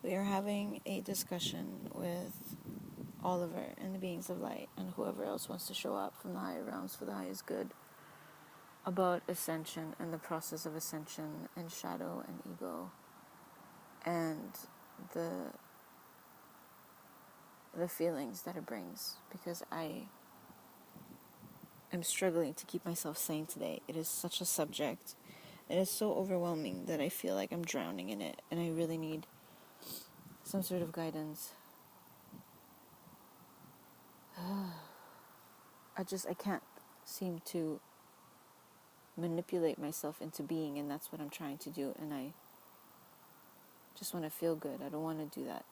We are having a discussion with Oliver and the beings of light and whoever else wants to show up from the higher realms for the highest good about ascension and the process of ascension and shadow and ego and the feelings that it brings, because I am struggling to keep myself sane today. It is such a subject. It is so overwhelming that I feel like I'm drowning in it, and I really need some sort of guidance. I can't seem to manipulate myself into being, and that's what I'm trying to do, and I just want to feel good. I don't want to do that.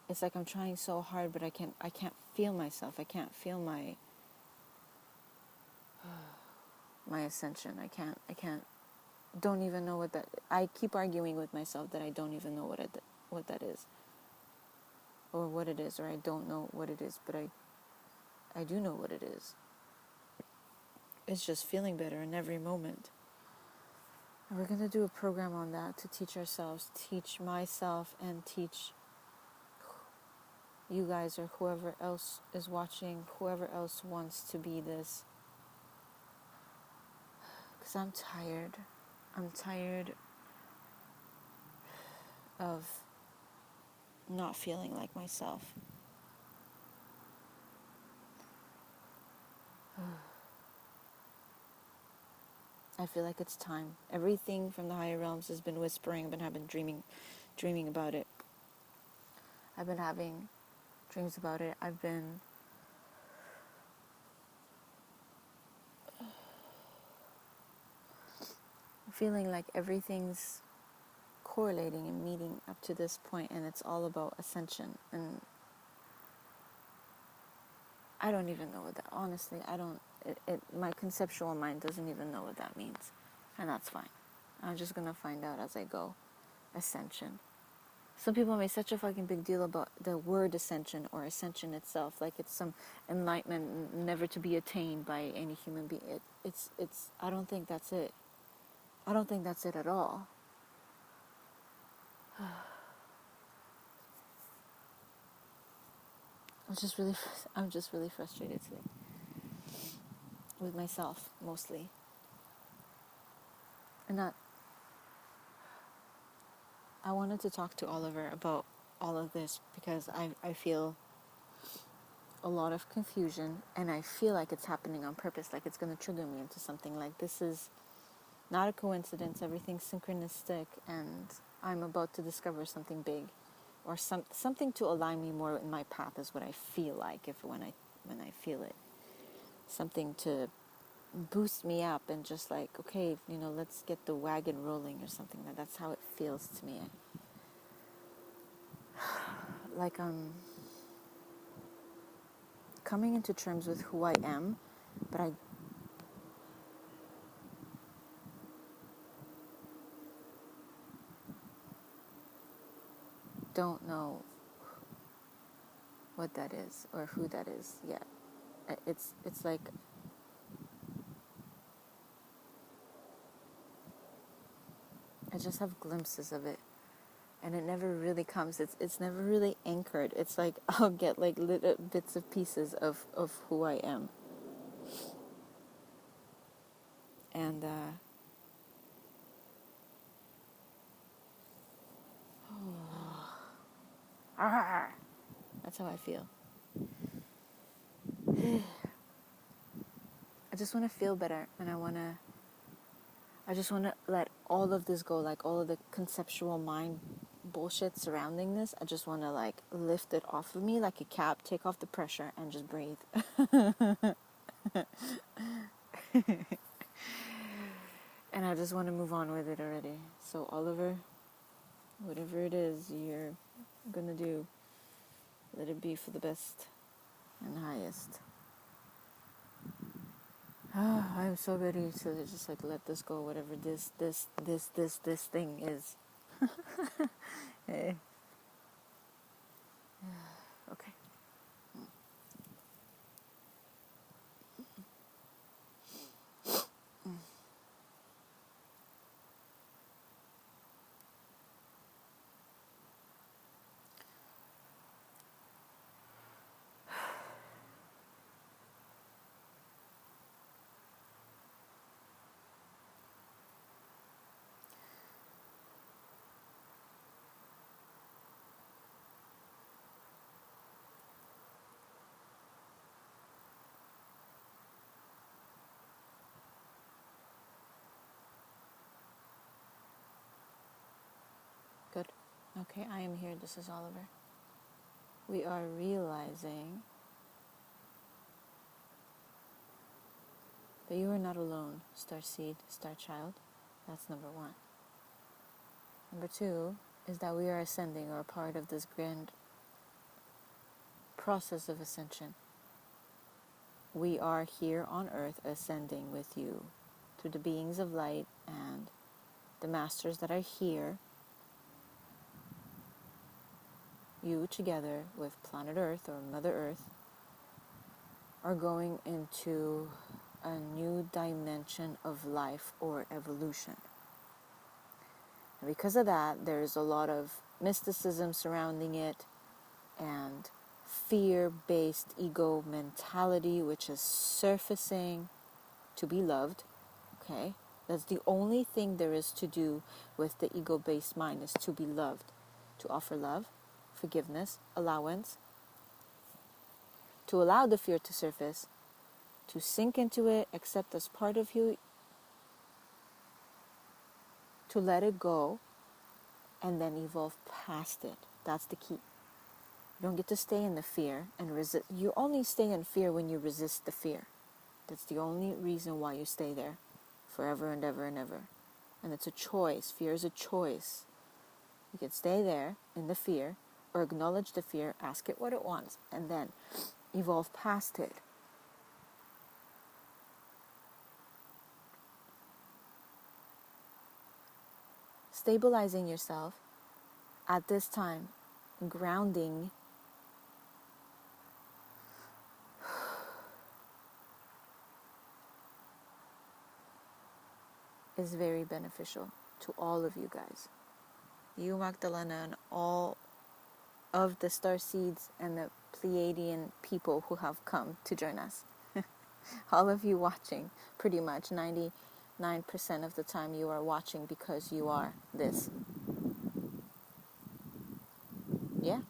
It's like I'm trying so hard, but I can't feel myself. I can't feel my ascension. I can't don't even know what that. I keep arguing with myself that I don't even know what that is, or what it is, or I don't know what it is, but I do know what it is. It's just feeling better in every moment. And we're going to do a program on that to teach ourselves, teach myself, and teach you guys or whoever else is watching, whoever else wants to be this. Because I'm tired. I'm tired of not feeling like myself. I feel like it's time. Everything from the higher realms has been whispering. I've been dreaming about it. I've been having dreams about it. I've been feeling like everything's correlating and meeting up to this point, and it's all about ascension. And I don't even know what that, honestly, my conceptual mind doesn't even know what that means. And that's fine. I'm just gonna find out as I go. Ascension. Some people make such a fucking big deal about the word ascension or ascension itself, like it's some enlightenment never to be attained by any human being. It's I don't think that's it. I don't think that's it at all. I'm just really frustrated today. With myself, mostly. And I wanted to talk to Oliver about all of this because I feel a lot of confusion, and I feel like it's happening on purpose, like it's going to trigger me into something, like this is not a coincidence, everything's synchronistic, and I'm about to discover something big, or something to align me more in my path is what I feel like when I feel it. Something to boost me up and just like, okay, let's get the wagon rolling or something. That's how it feels to me. Like I'm coming into terms with who I am, but I don't know what that is or who that is yet. It's like I just have glimpses of it, and it never really comes. It's never really anchored. It's like I'll get like little bits of pieces of who I am, and that's how I feel. I just want to feel better, and I just want to let all of this go, like all of the conceptual mind bullshit surrounding this. I just want to like lift it off of me like a cap, take off the pressure, and just breathe. And I just want to move on with it already. So Oliver, whatever it is you're gonna do, let it be for the best and highest. I'm so ready to just like let this go, whatever this thing is. Okay. Good. Okay, I am here. This is Oliver. We are realizing that you are not alone, Starseed, Star Child. That's number one. Number two is that we are ascending, or a part of this grand process of ascension. We are here on earth ascending with you through the beings of light and the masters that are here. You together with planet Earth or Mother Earth are going into a new dimension of life or evolution. And because of that, there's a lot of mysticism surrounding it and fear-based ego mentality, which is surfacing to be loved. Okay? That's the only thing there is to do with the ego-based mind, is to be loved, to offer love, forgiveness, allowance, to allow the fear to surface, to sink into it, accept as part of you, to let it go, and then evolve past it. That's the key. You don't get to stay in the fear and resist. You only stay in fear when you resist the fear. That's the only reason why you stay there forever and ever and ever. And it's a choice. Fear is a choice. You can stay there in the fear, or acknowledge the fear, ask it what it wants, and then evolve past it. Stabilizing yourself at this time, grounding, is very beneficial to all of you guys. You, Magdalena, and all of the star seeds and the Pleiadian people who have come to join us. All of you watching, pretty much 99% of the time you are watching because you are this. Yeah?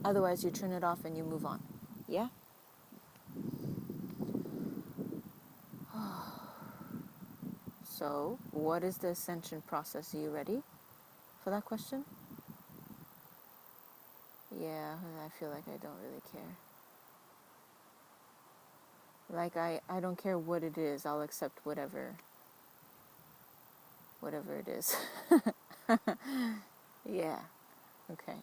Otherwise you turn it off and you move on. Yeah? So, what is the ascension process? Are you ready for that question? Yeah, I feel like I don't really care. Like, I don't care what it is. I'll accept whatever it is. Yeah. Okay.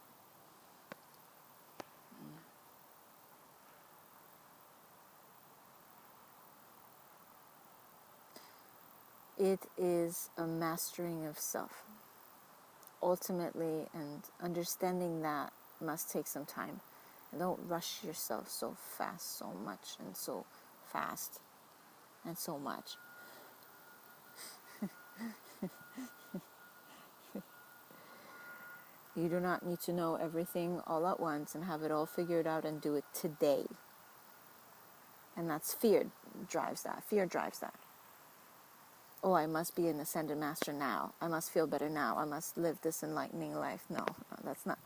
It is a mastering of self. Ultimately, and understanding that must take some time. And don't rush yourself so fast, so much, and so fast, and so much. You do not need to know everything all at once and have it all figured out and do it today. And that's fear drives that. Fear drives that. Oh, I must be an ascended master now. I must feel better now. I must live this enlightening life. No, that's not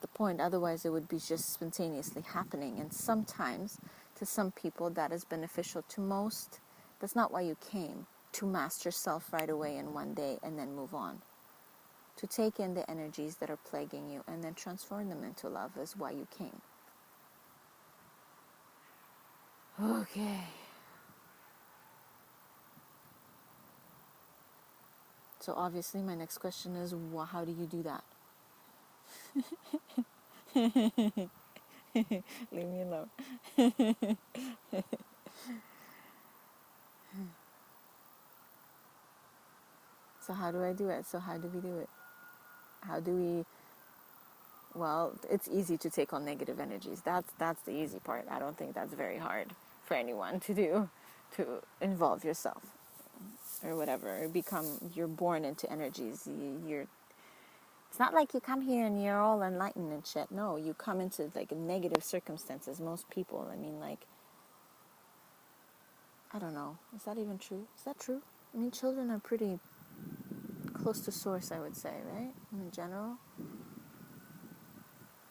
the point. Otherwise, it would be just spontaneously happening. And sometimes, to some people, that is beneficial. To most, that's not why you came. To master self right away in one day and then move on. To take in the energies that are plaguing you and then transform them into love is why you came. Okay. So obviously my next question is, how do you do that? Leave me alone. So how do I do it? So how do we do it? How do we... Well, it's easy to take on negative energies. That's the easy part. I don't think that's very hard for anyone to do, to involve yourself or whatever. You're born into energies. It's not like you come here and you're all enlightened and shit. No, you come into like negative circumstances. Most people, I mean, like, I don't know. Is that even true? Is that true? I mean, children are pretty close to source, I would say, right? In general.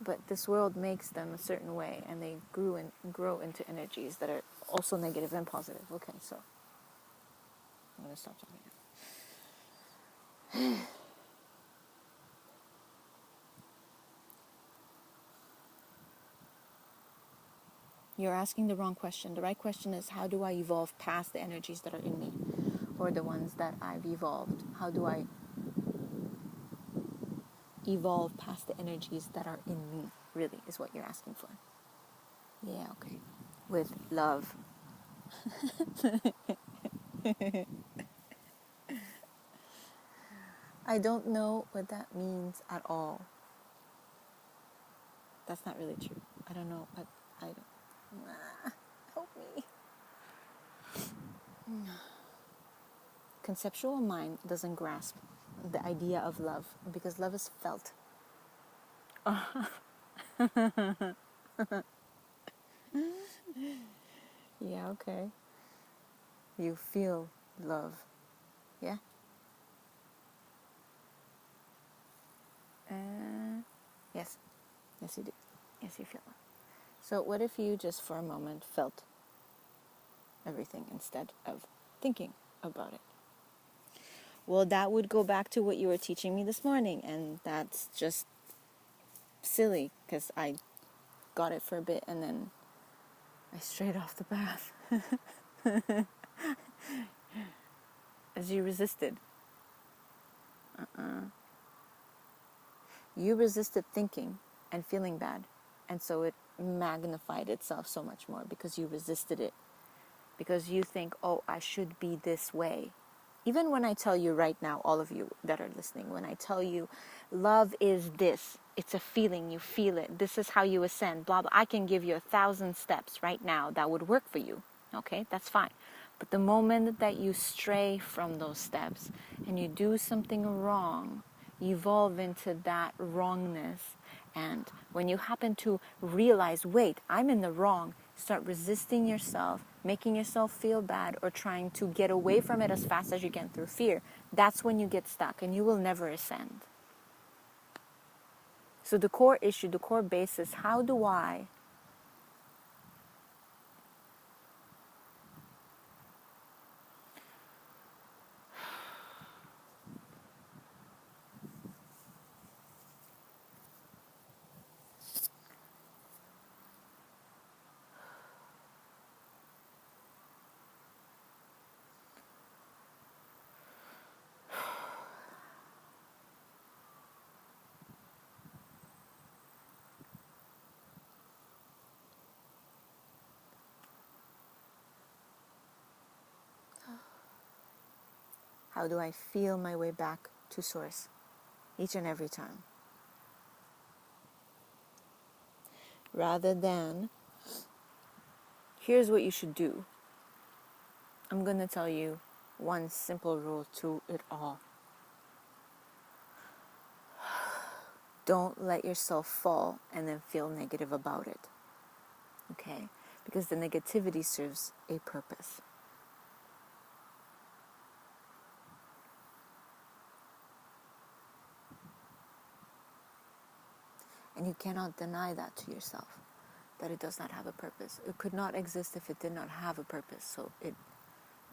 But this world makes them a certain way, and they grow into energies that are also negative and positive. Okay, so I'm going to stop talking now. you're asking the wrong question. The right question is, how do I evolve past the energies that are in me, or the ones that I've evolved? How do I evolve past the energies that are in me, really, is what you're asking for. Yeah, okay. With love. I don't know what that means at all. That's not really true. I don't know, but I don't. Help me. Conceptual mind doesn't grasp the idea of love because love is felt. Yeah, okay. You feel love. Yeah? Yes. Yes, you do. Yes, you feel love. So what if you just for a moment felt everything instead of thinking about it? Well, that would go back to what you were teaching me this morning, and that's just silly because I got it for a bit and then I strayed off the path. As you resisted. You resisted thinking and feeling bad, and so it magnified itself so much more because you resisted it. Because you think, oh, I should be this way. Even when I tell you right now, all of you that are listening, when I tell you love is this, it's a feeling, you feel it, this is how you ascend, blah, blah, I can give you 1,000 steps right now that would work for you. Okay, that's fine. But the moment that you stray from those steps and you do something wrong, you evolve into that wrongness. And when you happen to realize, wait, I'm in the wrong, start resisting yourself, making yourself feel bad, or trying to get away from it as fast as you can through fear, that's when you get stuck and you will never ascend. So the core issue, the core basis, how do I feel my way back to source each and every time? Rather than, here's what you should do. I'm going to tell you one simple rule to it all. Don't let yourself fall and then feel negative about it. Okay? Because the negativity serves a purpose. And you cannot deny that to yourself, that it does not have a purpose. It could not exist if it did not have a purpose. So it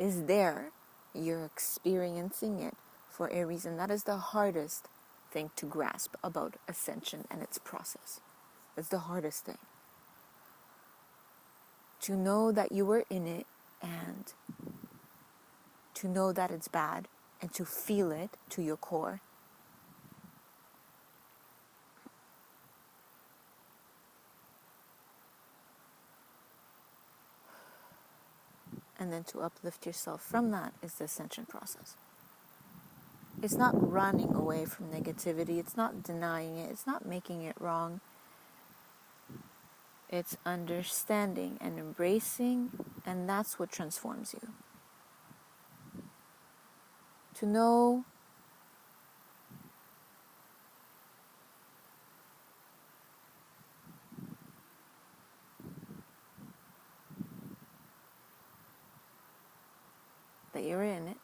is there. You're experiencing it for a reason. That is the hardest thing to grasp about ascension and its process. It's the hardest thing. To know that you were in it, and to know that it's bad, and to feel it to your core. And then to uplift yourself from that is the ascension process. It's not running away from negativity. It's not denying it. It's not making it wrong. It's understanding and embracing, and that's what transforms you. To know that you're in it,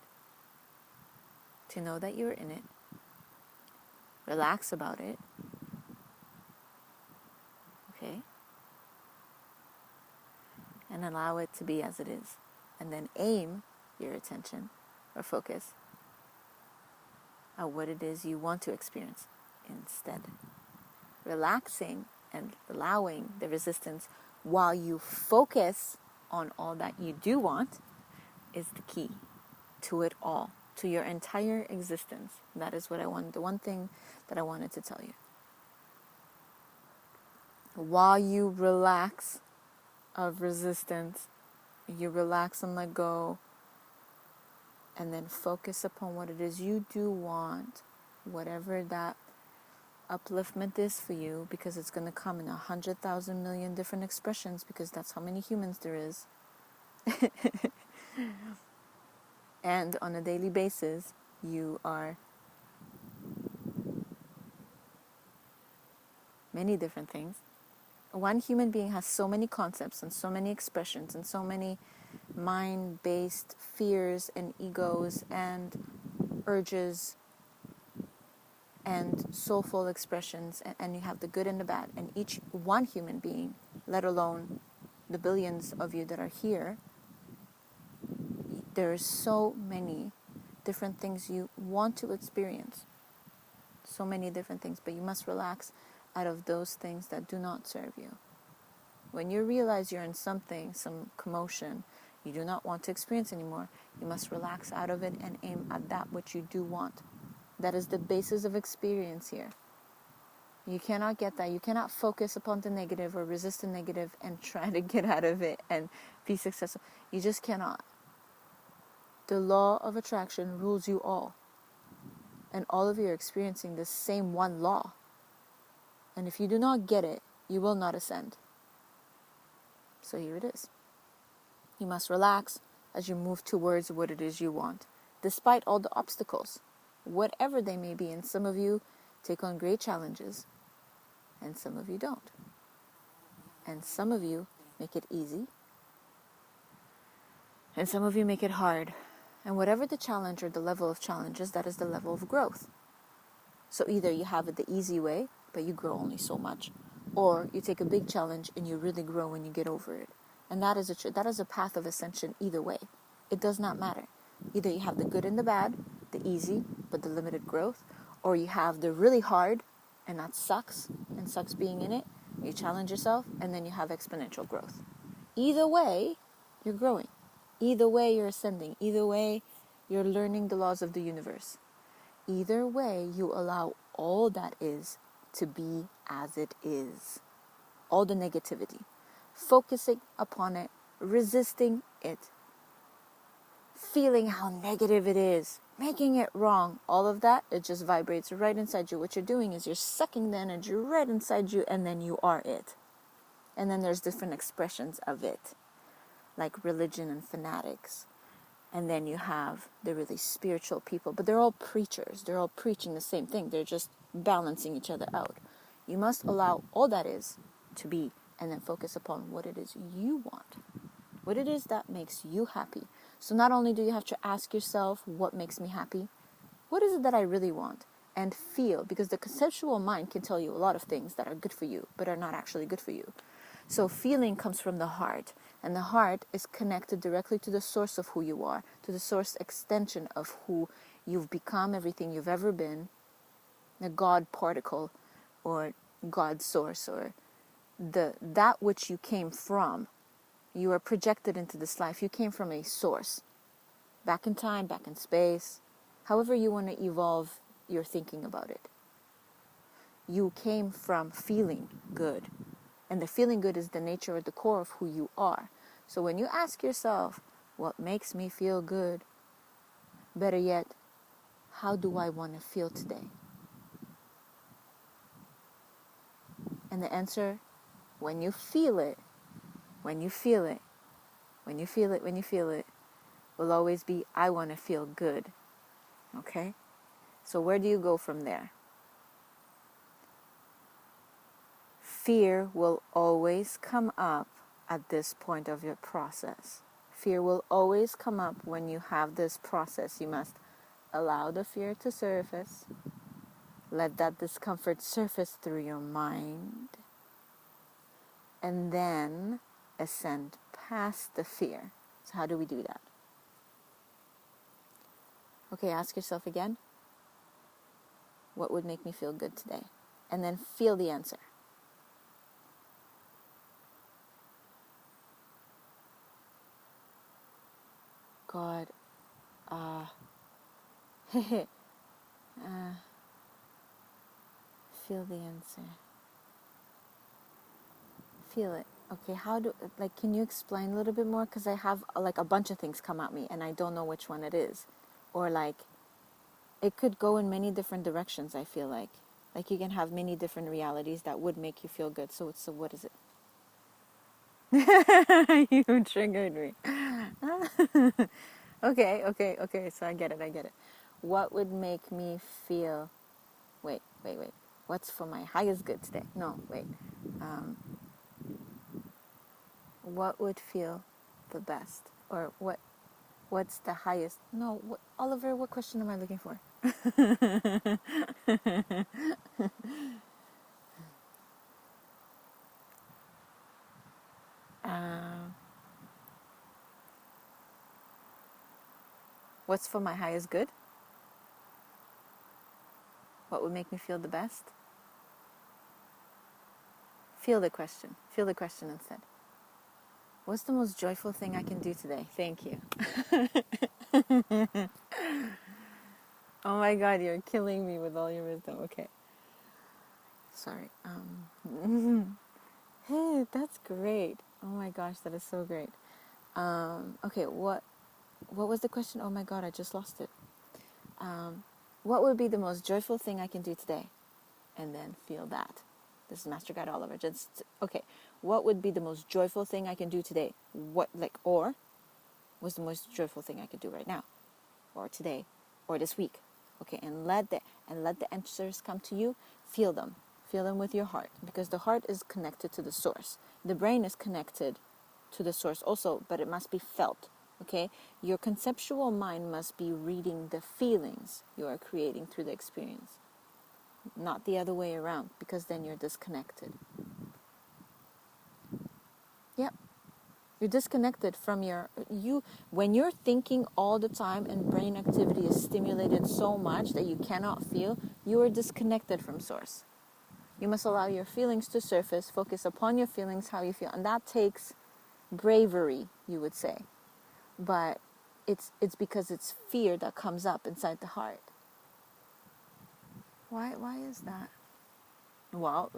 to know that you're in it, relax about it, okay? And allow it to be as it is. And then aim your attention or focus at what it is you want to experience instead. Relaxing and allowing the resistance while you focus on all that you do want is the key to it all, to your entire existence. That is what I wanted, the one thing that I wanted to tell you. While you relax of resistance, you relax and let go, and then focus upon what it is you do want, whatever that upliftment is for you, because it's going to come in 100,000 million different expressions, because that's how many humans there is. And on a daily basis, you are many different things. One human being has so many concepts and so many expressions and so many mind-based fears and egos and urges and soulful expressions, and you have the good and the bad. And each one human being, let alone the billions of you that are here, there are so many different things you want to experience. So many different things, but you must relax out of those things that do not serve you. When you realize you're in something, some commotion, you do not want to experience anymore, you must relax out of it and aim at that which you do want. That is the basis of experience here. You cannot get that. You cannot focus upon the negative or resist the negative and try to get out of it and be successful. You just cannot. The law of attraction rules you all. And all of you are experiencing the same one law. And if you do not get it, you will not ascend. So here it is. You must relax as you move towards what it is you want, despite all the obstacles, whatever they may be. And some of you take on great challenges, and some of you don't. And some of you make it easy, and some of you make it hard. And whatever the challenge or the level of challenge is, that is the level of growth. So either you have it the easy way, but you grow only so much, or you take a big challenge and you really grow when you get over it. And that is a path of ascension either way. It does not matter. Either you have the good and the bad, the easy but the limited growth, or you have the really hard, and that sucks, and sucks being in it. You challenge yourself, and then you have exponential growth. Either way, you're growing. Either way, you're ascending. Either way, you're learning the laws of the universe. Either way, you allow all that is to be as it is. All the negativity. Focusing upon it, resisting it, feeling how negative it is, making it wrong, all of that, it just vibrates right inside you. What you're doing is you're sucking the energy right inside you, and then you are it. And then there's different expressions of it, like religion and fanatics. And then you have the really spiritual people, but they're all preachers. They're all preaching the same thing. They're just balancing each other out. You must allow all that is to be, and then focus upon what it is you want, what it is that makes you happy. So not only do you have to ask yourself, what makes me happy? What is it that I really want? And feel, because the conceptual mind can tell you a lot of things that are good for you, but are not actually good for you. So feeling comes from the heart, and the heart is connected directly to the source of who you are, to the source extension of who you've become, everything you've ever been, the God particle, or God source, or that which you came from. You are projected into this life. You came from a source, back in time, back in space, however you want to evolve your thinking about it. You came from feeling good, and the feeling good is the nature or the core of who you are. So when you ask yourself, what makes me feel good? Better yet, how do I want to feel today? And the answer, when you feel it, when you feel it, when you feel it, when you feel it, will always be, I want to feel good. Okay? So where do you go from there? Fear will always come up at this point of your process. Fear will always come up when you have this process. You must allow the fear to surface. Let that discomfort surface through your mind. And then ascend past the fear. So how do we do that? Okay, ask yourself again. What would make me feel good today? And then feel the answer. God. Feel the answer. Feel it. Okay, can you explain a little bit more? Because I have like a bunch of things come at me and I don't know which one it is. Or like, it could go in many different directions, I feel like. Like you can have many different realities that would make you feel good. So what is it? You triggered me. Okay. So I get it. What would make me feel... Wait. What's for my highest good today? No, wait. What would feel the best? Or what's the highest? No, Oliver, what question am I looking for? Um, what's for my highest good? What would make me feel the best? Feel the question. Feel the question instead. What's the most joyful thing I can do today? Thank you. Oh my God, you're killing me with all your wisdom. Okay. Sorry. Hey, that's great. Oh my gosh, that is so great. Okay, what was the question? Oh my God, I just lost it. What would be the most joyful thing I can do today? And then feel that. This is Master Guide Oliver. Okay. What would be the most joyful thing I can do today? Or what's the most joyful thing I could do right now, or today, or this week? Okay, and let the answers come to you. Feel them with your heart, because the heart is connected to the source. The brain is connected to the source also, but it must be felt. Okay, your conceptual mind must be reading the feelings you are creating through the experience, not the other way around, because then you're disconnected. Yep. You're disconnected from when you're thinking all the time and brain activity is stimulated so much that you cannot feel, you are disconnected from source. You must allow your feelings to surface, focus upon your feelings, how you feel. And that takes bravery, you would say. But it's because it's fear that comes up inside the heart. Why is that? Well,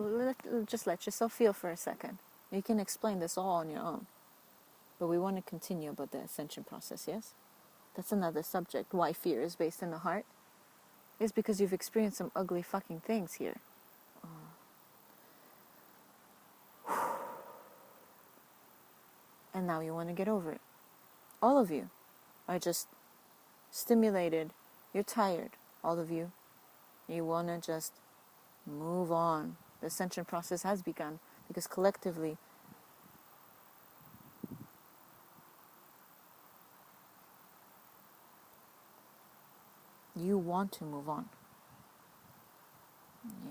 just let yourself feel for a second. You can explain this all on your own. But we want to continue about the ascension process, yes? That's another subject. Why fear is based in the heart is because you've experienced some ugly fucking things here. And now you want to get over it. All of you are just stimulated. You're tired. All of you. You want to just move on. The ascension process has begun because collectively you want to move on. Yeah,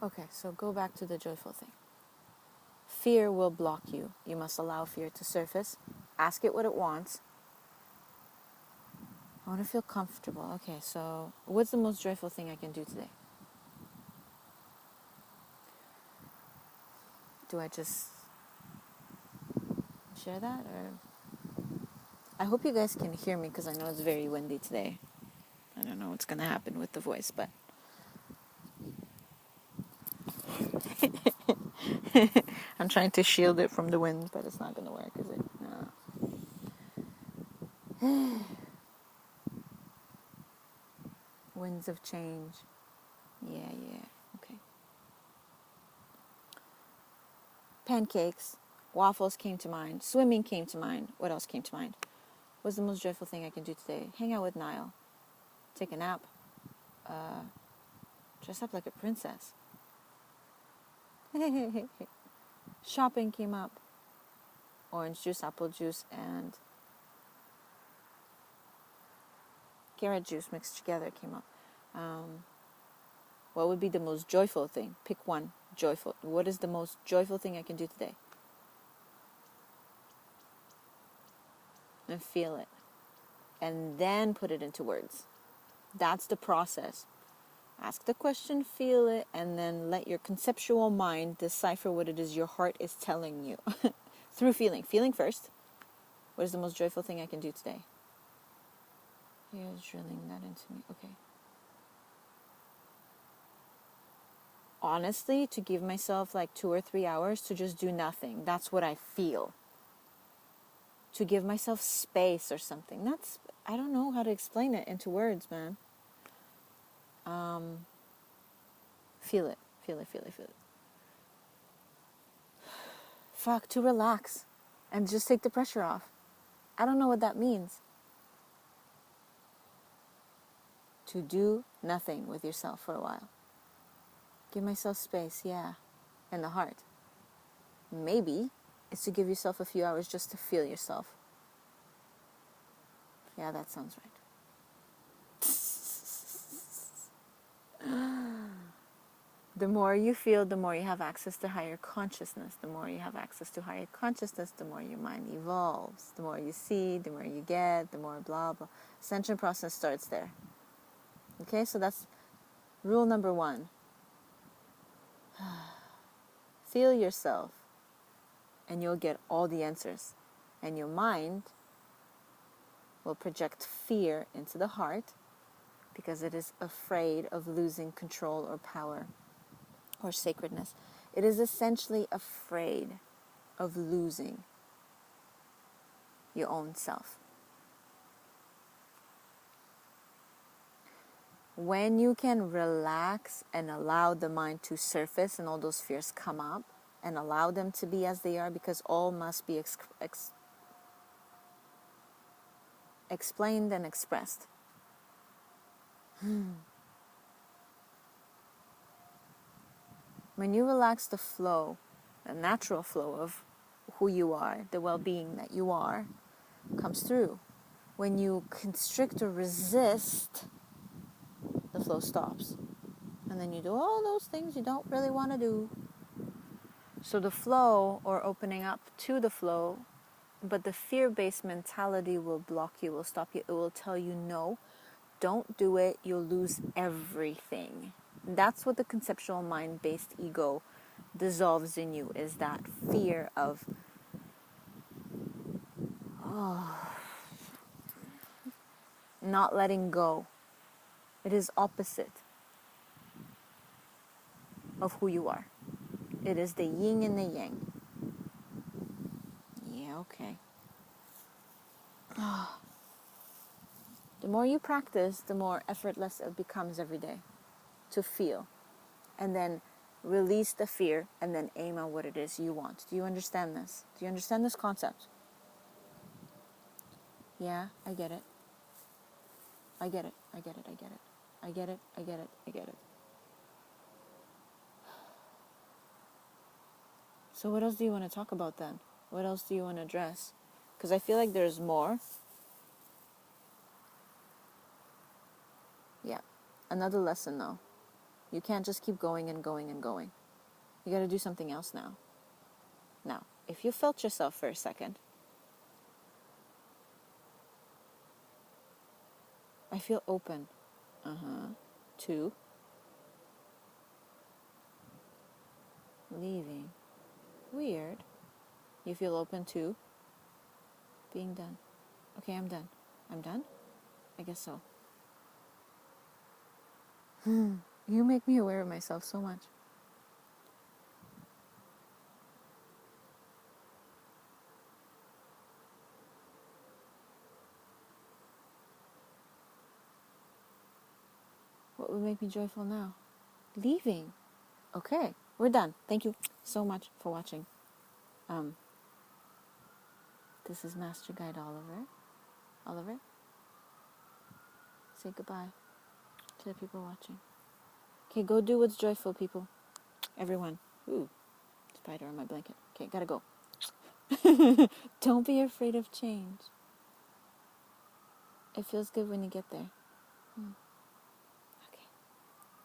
okay, so go back to the joyful thing. Fear will block you. You must allow fear to surface. Ask it what it wants. I want to feel comfortable. Okay, so what's the most joyful thing I can do today? Do I just share that? Or I hope you guys can hear me because I know it's very windy today. I don't know what's going to happen with the voice, but... I'm trying to shield it from the wind, but it's not going to work, is it? No. Winds of change. Yeah. Okay. Pancakes, waffles came to mind. Swimming came to mind. What else came to mind? What's the most joyful thing I can do today? Hang out with Niall. Take a nap. Dress up like a princess. Shopping came up. Orange juice, apple juice, and carrot juice mixed together came up. What would be the most joyful thing? Pick one. Joyful. What is the most joyful thing I can do today? And feel it. And then put it into words. That's the process. Ask the question, feel it, and then let your conceptual mind decipher what it is your heart is telling you. Through feeling. Feeling first. What is the most joyful thing I can do today? Here's drilling that into me. Okay. Honestly, to give myself like 2 or 3 hours to just do nothing. That's what I feel. To give myself space or something. I don't know how to explain it into words, man. Feel it. Feel it, feel it, feel it. Fuck, to relax and just take the pressure off. I don't know what that means. To do nothing with yourself for a while. Give myself space, yeah. And the heart. Maybe it's to give yourself a few hours just to feel yourself. Yeah, that sounds right. The more you feel, the more you have access to higher consciousness. The more you have access to higher consciousness, the more your mind evolves. The more you see, the more you get, the more blah, blah. Ascension process starts there. Okay, so that's rule number 1. Feel yourself, and you'll get all the answers. And your mind will project fear into the heart because it is afraid of losing control or power or sacredness. It is essentially afraid of losing your own self. When you can relax and allow the mind to surface and all those fears come up and allow them to be as they are, because all must be explained and expressed. When you relax the flow, the natural flow of who you are, the well-being that you are, comes through. When you constrict or resist, the flow stops. And then you do all those things you don't really want to do. So the flow, or opening up to the flow, but the fear-based mentality will block you, will stop you. It will tell you, no, don't do it, you'll lose everything. That's what the conceptual mind-based ego dissolves in you, is that fear of not letting go. It is opposite of who you are. It is the yin and the yang. Yeah, okay. The more you practice, the more effortless it becomes every day to feel. And then release the fear and then aim at what it is you want. Do you understand this? Do you understand this concept? Yeah, I get it. I get it. I get it. I get it. I get it. I get it. I get it. So what else do you want to talk about then? What else do you want to address? Because I feel like there's more. Yeah. Another lesson though. You can't just keep going and going and going. You got to do something else now. Now, if you felt yourself for a second, I feel open. To leaving. Weird. You feel open to being done. Okay, I'm done. I'm done? I guess so. You make me aware of myself so much. What would make me joyful now? Leaving. Okay, we're done. Thank you so much for watching. This is Master Guide Oliver. Oliver, say goodbye to the people watching. Okay, go do what's joyful, people. Everyone. Ooh, spider on my blanket. Okay, gotta go. Don't be afraid of change. It feels good when you get there.